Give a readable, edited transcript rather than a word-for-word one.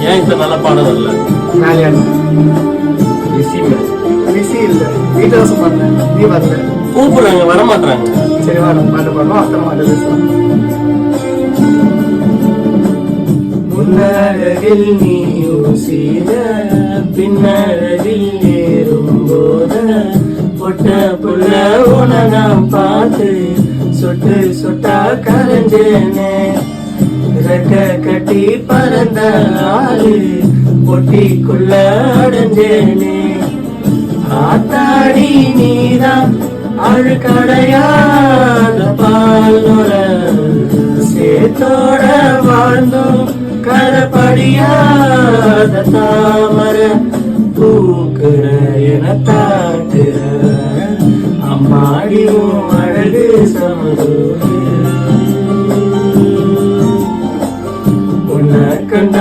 ஏன் இப்ப நல்ல பாடம் வரல? பிஸி இல்ல வீட்டுல சொன்னேன், நீ வரல. கூப்பிடுறாங்க, வர மாட்டாங்க. சரி வரோம், பாட்டு பாடுறோம், அத்தனை மாட்டு பேசலாம். முன்னழகில் நீ யோசித பின்னழகில் ஏறும்போத பொட்ட புள்ள உன நாம் பார்த்து சொட்டு சொட்டா கரைஞ்சேனே. ரெக்க கட்டி பறந்த ஆளு பொட்டிக்குள்ள அடைஞ்சேனே. ஆத்தாடி நீதான் அழுக்கடையாத பால்நுர சேத்தோட வாழ்ந்தோம் கரப்படியாத தாமர பூக்குற என தாக்குற அம்மாடியும் அழகு சமது உன்னை கண்டா